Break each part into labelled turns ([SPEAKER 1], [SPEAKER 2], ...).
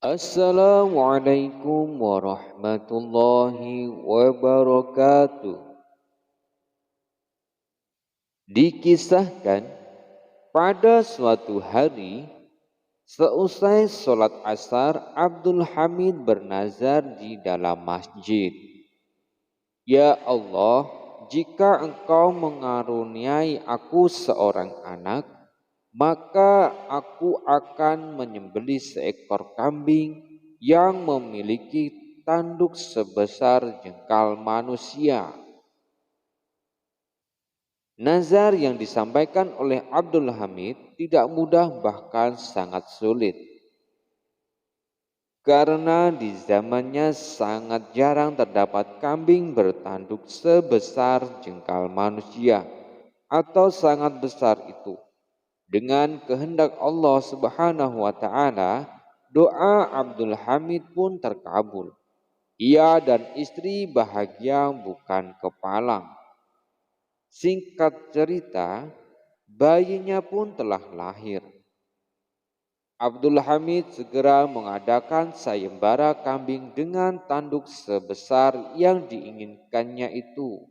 [SPEAKER 1] Assalamualaikum warahmatullahi wabarakatuh. Dikisahkan pada suatu hari seusai sholat asar Abdul Hamid bernazar di dalam masjid. Ya Allah, jika Engkau mengaruniai aku seorang anak, maka aku akan menyembelih seekor kambing yang memiliki tanduk sebesar jengkal manusia. Nazar yang disampaikan oleh Abdul Hamid tidak mudah bahkan sangat sulit. Karena di zamannya sangat jarang terdapat kambing bertanduk sebesar jengkal manusia atau sangat besar itu. Dengan kehendak Allah Subhanahu wa taala, doa Abdul Hamid pun terkabul. Ia dan istri bahagia bukan kepalang. Singkat cerita, bayinya pun telah lahir. Abdul Hamid segera mengadakan sayembara kambing dengan tanduk sebesar yang diinginkannya itu.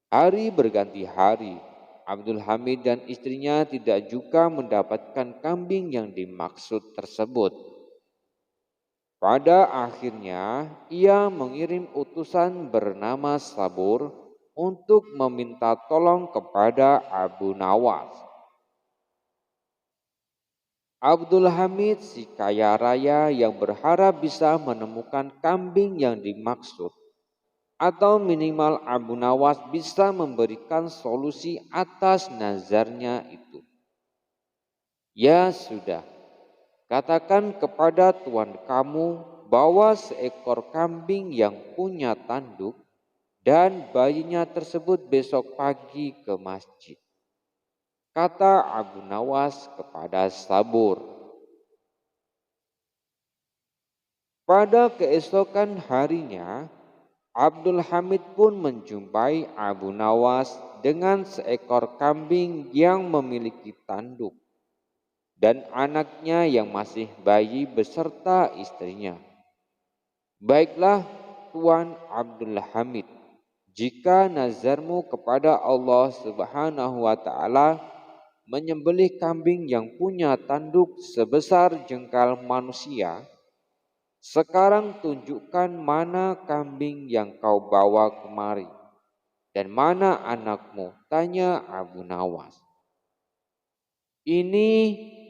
[SPEAKER 1] Hari berganti hari, Abdul Hamid dan istrinya tidak juga mendapatkan kambing yang dimaksud tersebut. Pada akhirnya, ia mengirim utusan bernama Sabur untuk meminta tolong kepada Abu Nawas. Abdul Hamid si kaya raya yang berharap bisa menemukan kambing yang dimaksud, atau minimal Abu Nawas bisa memberikan solusi atas nazarnya itu. Ya sudah, katakan kepada tuan kamu bahwa seekor kambing yang punya tanduk dan bayinya tersebut besok pagi ke masjid. Kata Abu Nawas kepada Sabur. Pada keesokan harinya, Abdul Hamid pun menjumpai Abu Nawas dengan seekor kambing yang memiliki tanduk dan anaknya yang masih bayi beserta istrinya. Baiklah Tuan Abdul Hamid, jika nazarmu kepada Allah Subhanahu wa taala menyembelih kambing yang punya tanduk sebesar jengkal manusia, sekarang tunjukkan mana kambing yang kau bawa kemari dan mana anakmu, tanya Abu Nawas. Ini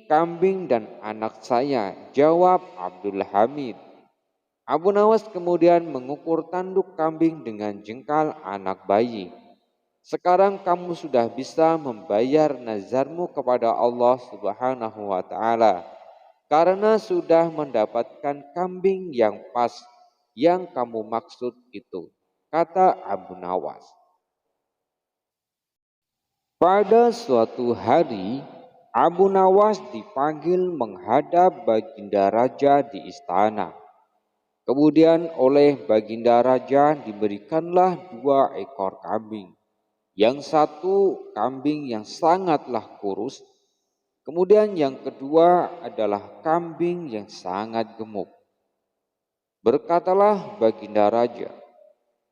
[SPEAKER 1] kambing dan anak saya, jawab Abdul Hamid. Abu Nawas kemudian mengukur tanduk kambing dengan jengkal anak bayi. Sekarang kamu sudah bisa membayar nazarmu kepada Allah Subhanahu wa taala karena sudah mendapatkan kambing yang pas yang kamu maksud itu, kata Abu Nawas. Pada suatu hari, Abu Nawas dipanggil menghadap Baginda Raja di istana. Kemudian oleh Baginda Raja diberikanlah 2 ekor kambing. Yang satu kambing yang sangatlah kurus, kemudian yang kedua adalah kambing yang sangat gemuk. Berkatalah Baginda Raja,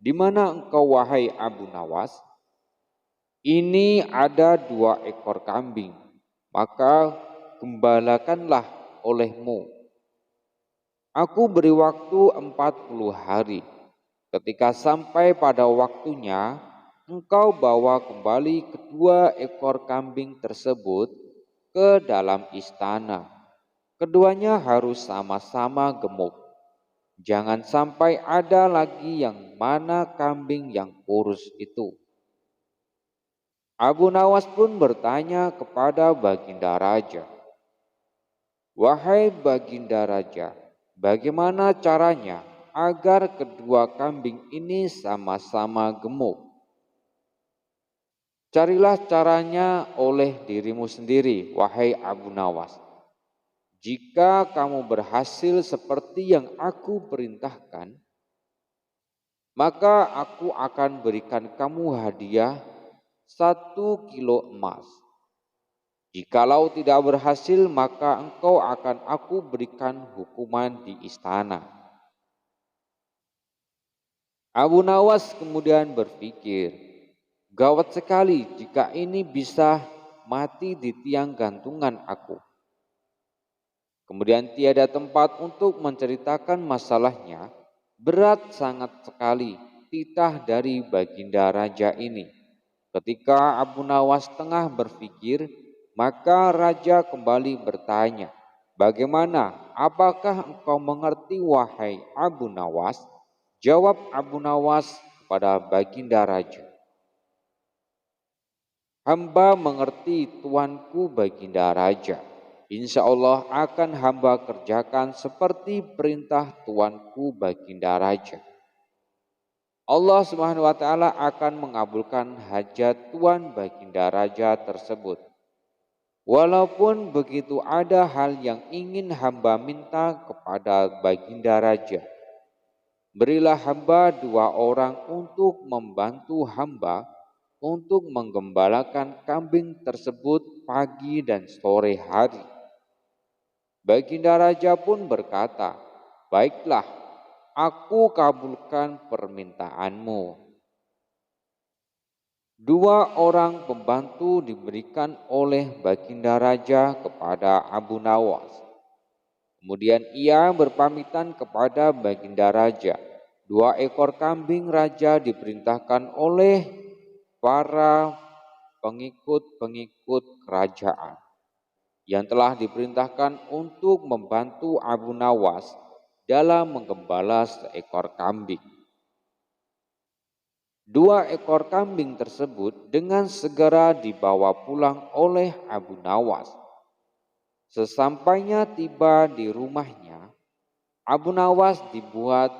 [SPEAKER 1] di mana engkau wahai Abu Nawas? Ini ada 2 ekor kambing, maka gembalakanlah olehmu. Aku beri waktu 40 hari. Ketika sampai pada waktunya, engkau bawa kembali kedua ekor kambing tersebut ke dalam istana. Keduanya harus sama-sama gemuk. Jangan sampai ada lagi yang mana kambing yang kurus itu. Abu Nawas pun bertanya kepada Baginda Raja, wahai Baginda Raja, bagaimana caranya agar kedua kambing ini sama-sama gemuk? Carilah caranya oleh dirimu sendiri, wahai Abu Nawas. Jika kamu berhasil seperti yang aku perintahkan, maka aku akan berikan kamu hadiah 1 kilo emas. Jikalau tidak berhasil, maka engkau akan aku berikan hukuman di istana. Abu Nawas kemudian berpikir, gawat sekali jika ini bisa mati di tiang gantungan aku. Kemudian tiada tempat untuk menceritakan masalahnya, berat sangat sekali titah dari baginda raja ini. Ketika Abu Nawas tengah berpikir, maka raja kembali bertanya, bagaimana? Apakah engkau mengerti wahai Abu Nawas? Jawab Abu Nawas kepada baginda raja, hamba mengerti tuanku baginda raja. Insya Allah akan hamba kerjakan seperti perintah tuanku baginda raja. Allah Subhanahu wa taala akan mengabulkan hajat tuan baginda raja tersebut. Walaupun begitu ada hal yang ingin hamba minta kepada baginda raja. Berilah hamba 2 orang untuk membantu hamba untuk menggembalakan kambing tersebut pagi dan sore hari. Baginda raja pun berkata, baiklah, aku kabulkan permintaanmu. 2 orang pembantu diberikan oleh baginda raja kepada Abu Nawas. Kemudian ia berpamitan kepada baginda raja. 2 ekor kambing raja diperintahkan oleh para pengikut-pengikut kerajaan yang telah diperintahkan untuk membantu Abu Nawas dalam menggembala seekor kambing. 2 ekor kambing tersebut dengan segera dibawa pulang oleh Abu Nawas. Sesampainya tiba di rumahnya, Abu Nawas dibuat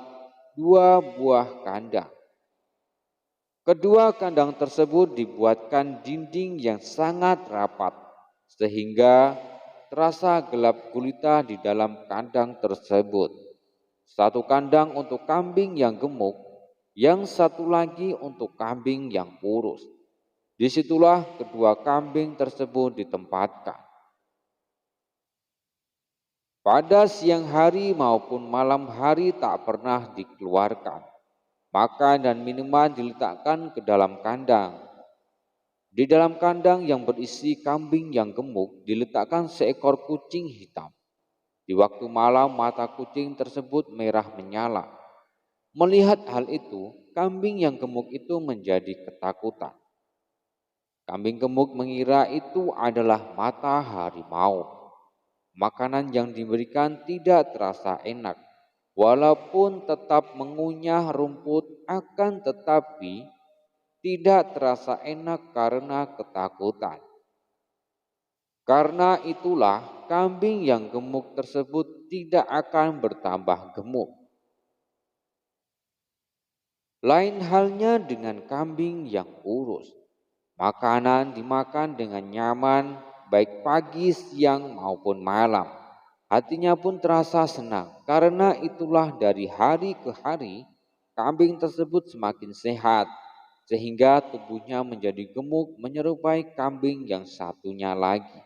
[SPEAKER 1] 2 buah kandang. Kedua kandang tersebut dibuatkan dinding yang sangat rapat, sehingga terasa gelap gulita di dalam kandang tersebut. 1 kandang untuk kambing yang gemuk, yang satu lagi untuk kambing yang kurus. Disitulah kedua kambing tersebut ditempatkan. Pada siang hari maupun malam hari tak pernah dikeluarkan. Makan dan minuman diletakkan ke dalam kandang. Di dalam kandang yang berisi kambing yang gemuk diletakkan seekor kucing hitam. Di waktu malam mata kucing tersebut merah menyala. Melihat hal itu, kambing yang gemuk itu menjadi ketakutan. Kambing gemuk mengira itu adalah mata harimau. Makanan yang diberikan tidak terasa enak. Walaupun tetap mengunyah rumput, akan tetapi tidak terasa enak karena ketakutan. Karena itulah kambing yang gemuk tersebut tidak akan bertambah gemuk. Lain halnya dengan kambing yang kurus. Makanan dimakan dengan nyaman baik pagi, siang maupun malam. Hatinya pun terasa senang, karena itulah dari hari ke hari kambing tersebut semakin sehat, sehingga tubuhnya menjadi gemuk menyerupai kambing yang satunya lagi.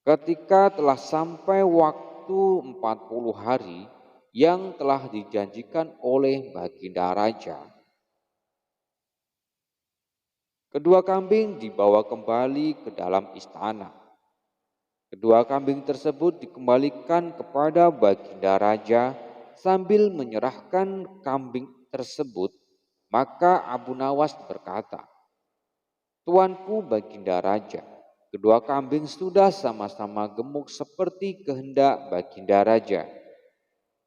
[SPEAKER 1] Ketika telah sampai waktu 40 hari yang telah dijanjikan oleh baginda raja, kedua kambing dibawa kembali ke dalam istana. Kedua kambing tersebut dikembalikan kepada baginda raja sambil menyerahkan kambing tersebut. Maka Abu Nawas berkata, tuanku baginda raja, kedua kambing sudah sama-sama gemuk seperti kehendak baginda raja.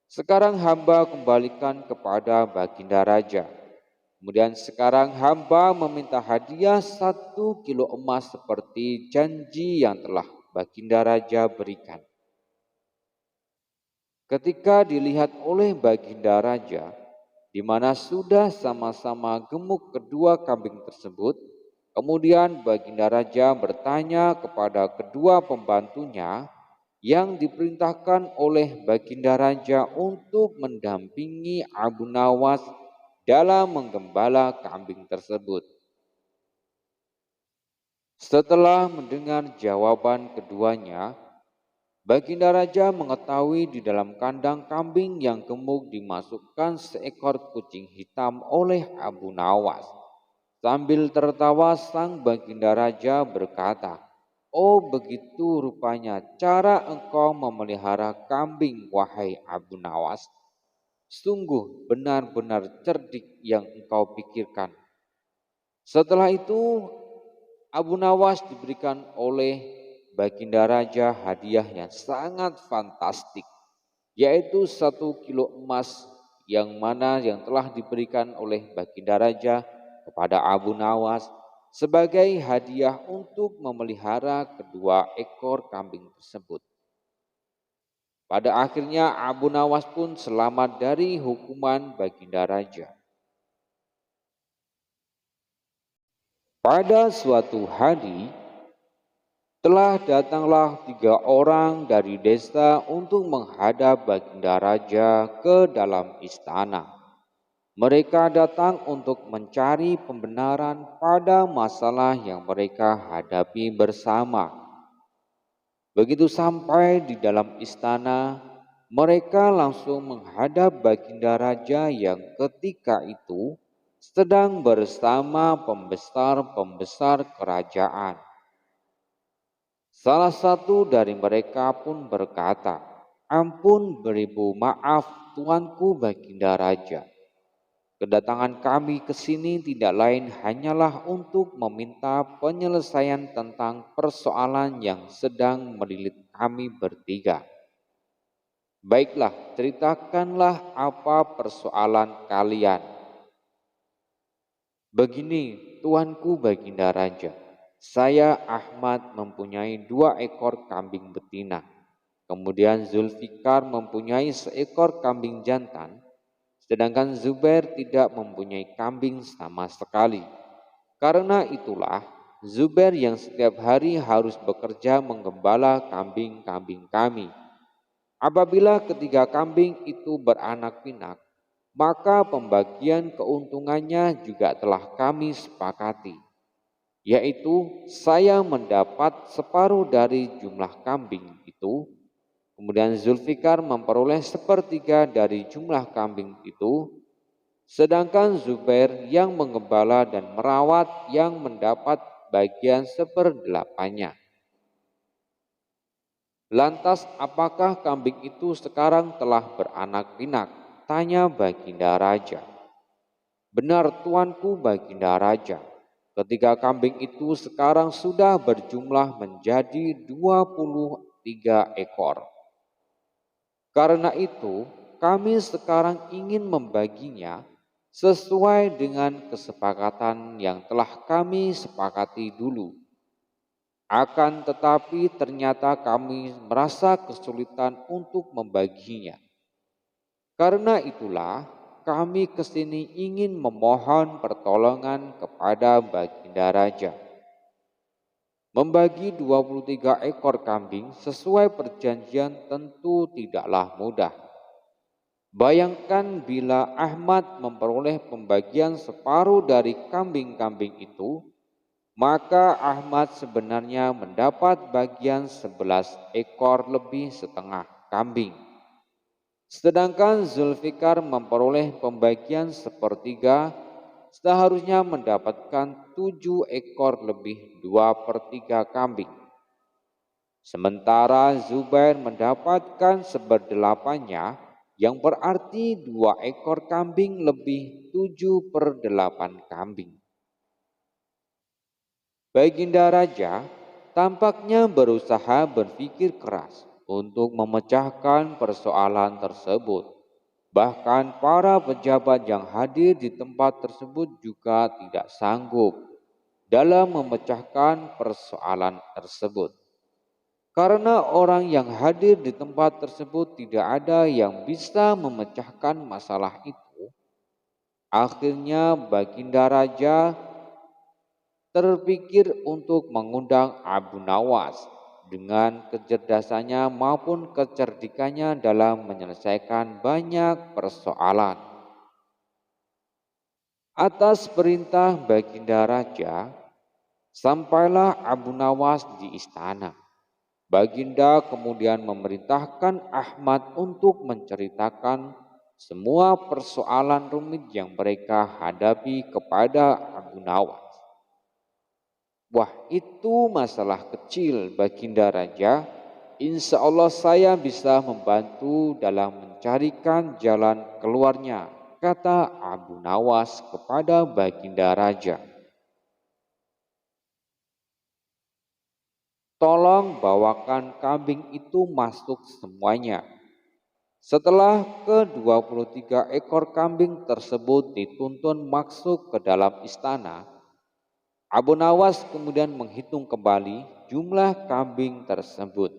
[SPEAKER 1] Sekarang hamba kembalikan kepada baginda raja. Kemudian sekarang hamba meminta hadiah 1 kilo emas seperti janji yang telah baginda raja berikan. Ketika dilihat oleh baginda raja, di mana sudah sama-sama gemuk kedua kambing tersebut, kemudian baginda raja bertanya kepada kedua pembantunya yang diperintahkan oleh baginda raja untuk mendampingi Abu Nawas dalam menggembala kambing tersebut. Setelah mendengar jawaban keduanya, Baginda Raja mengetahui di dalam kandang kambing yang gemuk dimasukkan seekor kucing hitam oleh Abu Nawas. Sambil tertawa sang Baginda Raja berkata, "Oh begitu rupanya cara engkau memelihara kambing wahai Abu Nawas. Sungguh benar-benar cerdik yang engkau pikirkan." Setelah itu Abu Nawas diberikan oleh Baginda Raja hadiah yang sangat fantastik, yaitu 1 kilo emas yang mana yang telah diberikan oleh Baginda Raja kepada Abu Nawas sebagai hadiah untuk memelihara kedua ekor kambing tersebut. Pada akhirnya Abu Nawas pun selamat dari hukuman Baginda Raja. Pada suatu hari, datanglah 3 orang dari desa untuk menghadap Baginda Raja ke dalam istana. Mereka datang untuk mencari pembenaran pada masalah yang mereka hadapi bersama. Begitu sampai di dalam istana, mereka langsung menghadap Baginda Raja yang ketika itu sedang bersama pembesar-pembesar kerajaan. Salah satu dari mereka pun berkata, "Ampun beribu maaf tuanku Baginda Raja. Kedatangan kami ke sini tidak lain hanyalah untuk meminta penyelesaian tentang persoalan yang sedang melilit kami bertiga." "Baiklah, ceritakanlah apa persoalan kalian." "Begini, tuanku Baginda Raja. Saya Ahmad mempunyai 2 ekor kambing betina. Kemudian Zulfikar mempunyai seekor kambing jantan. Sedangkan Zubair tidak mempunyai kambing sama sekali. Karena itulah Zubair yang setiap hari harus bekerja menggembala kambing-kambing kami. Apabila ketiga kambing itu beranak pinak, maka pembagian keuntungannya juga telah kami sepakati, yaitu saya mendapat separuh dari jumlah kambing itu, kemudian Zulfikar memperoleh 1/3 dari jumlah kambing itu, sedangkan Zubair yang mengembala dan merawat yang mendapat bagian 1/8-nya. Lantas apakah kambing itu sekarang telah beranak pinak?" tanya Baginda Raja. "Benar tuanku Baginda Raja, ketiga kambing itu sekarang sudah berjumlah menjadi 23 ekor. Karena itu kami sekarang ingin membaginya sesuai dengan kesepakatan yang telah kami sepakati dulu. Akan tetapi ternyata kami merasa kesulitan untuk membaginya. Karena itulah kami kesini ingin memohon pertolongan kepada Baginda Raja. Membagi 23 ekor kambing sesuai perjanjian tentu tidaklah mudah. Bayangkan bila Ahmad memperoleh pembagian separuh dari kambing-kambing itu, maka Ahmad sebenarnya mendapat bagian 11 ekor lebih setengah kambing. Sedangkan Zulfikar memperoleh pembagian 1/3, seharusnya mendapatkan 7 ekor lebih 2/3 kambing. Sementara Zubair mendapatkan 1/8-nya, yang berarti 2 ekor kambing lebih 7/8 kambing." Baginda Raja tampaknya berusaha berpikir keras untuk memecahkan persoalan tersebut. Bahkan para pejabat yang hadir di tempat tersebut juga tidak sanggup dalam memecahkan persoalan tersebut. Karena orang yang hadir di tempat tersebut tidak ada yang bisa memecahkan masalah itu, akhirnya Baginda Raja terpikir untuk mengundang Abu Nawas dengan kecerdasannya maupun kecerdikannya dalam menyelesaikan banyak persoalan. Atas perintah Baginda Raja, Sampailah Abu Nawas di istana. Baginda kemudian memerintahkan Ahmad untuk menceritakan semua persoalan rumit yang mereka hadapi kepada Abu Nawas. Wah, itu masalah kecil, Baginda Raja. Insya Allah saya bisa membantu dalam mencarikan jalan keluarnya, kata Abu Nawas kepada Baginda Raja. Tolong bawakan kambing itu masuk semuanya. Setelah ke-23 ekor kambing tersebut dituntun masuk ke dalam istana, Abu Nawas kemudian menghitung kembali jumlah kambing tersebut.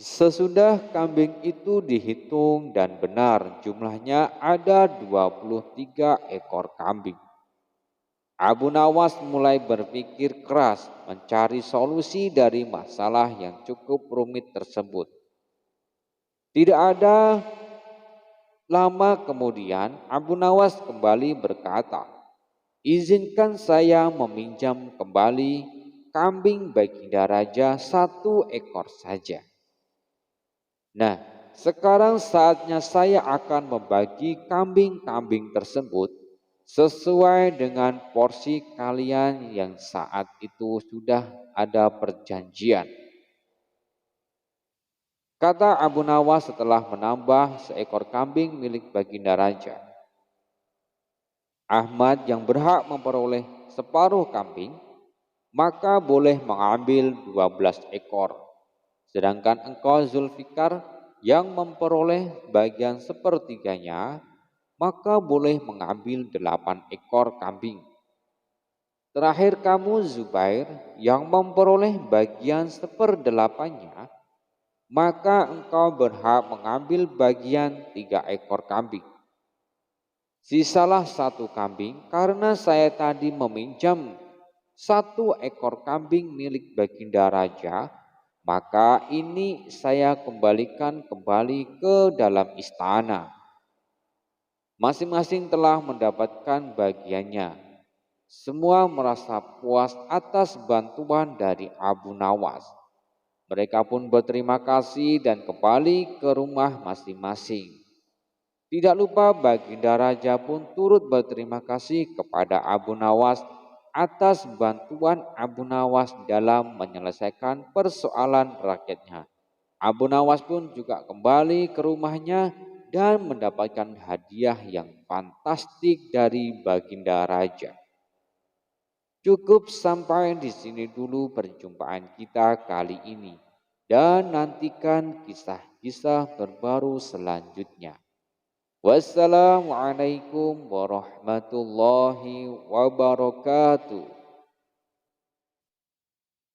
[SPEAKER 1] Sesudah kambing itu dihitung dan benar jumlahnya ada 23 ekor kambing. Abu Nawas mulai berpikir keras mencari solusi dari masalah yang cukup rumit tersebut. Tidak ada lama kemudian Abu Nawas kembali berkata, "Izinkan saya meminjam kembali kambing Baginda Raja 1 ekor saja." Nah, sekarang saatnya saya akan membagi kambing-kambing tersebut sesuai dengan porsi kalian yang saat itu sudah ada perjanjian. Kata Abu Nawas setelah menambah 1 ekor kambing milik Baginda Raja. Ahmad yang berhak memperoleh separuh kambing, maka boleh mengambil 12 ekor. Sedangkan engkau Zulfikar yang memperoleh bagian sepertiganya, maka boleh mengambil 8 ekor kambing. Terakhir kamu Zubair yang memperoleh bagian 1/8-nya, maka engkau berhak mengambil bagian 3 ekor kambing. Sisalah 1 kambing karena saya tadi meminjam 1 ekor kambing milik Baginda Raja, maka ini saya kembalikan kembali ke dalam istana. Masing-masing telah mendapatkan bagiannya. Semua merasa puas atas bantuan dari Abu Nawas. Mereka pun berterima kasih dan kembali ke rumah masing-masing. Tidak lupa Baginda Raja pun turut berterima kasih kepada Abu Nawas atas bantuan Abu Nawas dalam menyelesaikan persoalan rakyatnya. Abu Nawas pun juga kembali ke rumahnya dan mendapatkan hadiah yang fantastik dari Baginda Raja. Cukup sampai di sini dulu perjumpaan kita kali ini, dan nantikan kisah-kisah terbaru selanjutnya. Wassalamualaikum warahmatullahi wabarakatuh.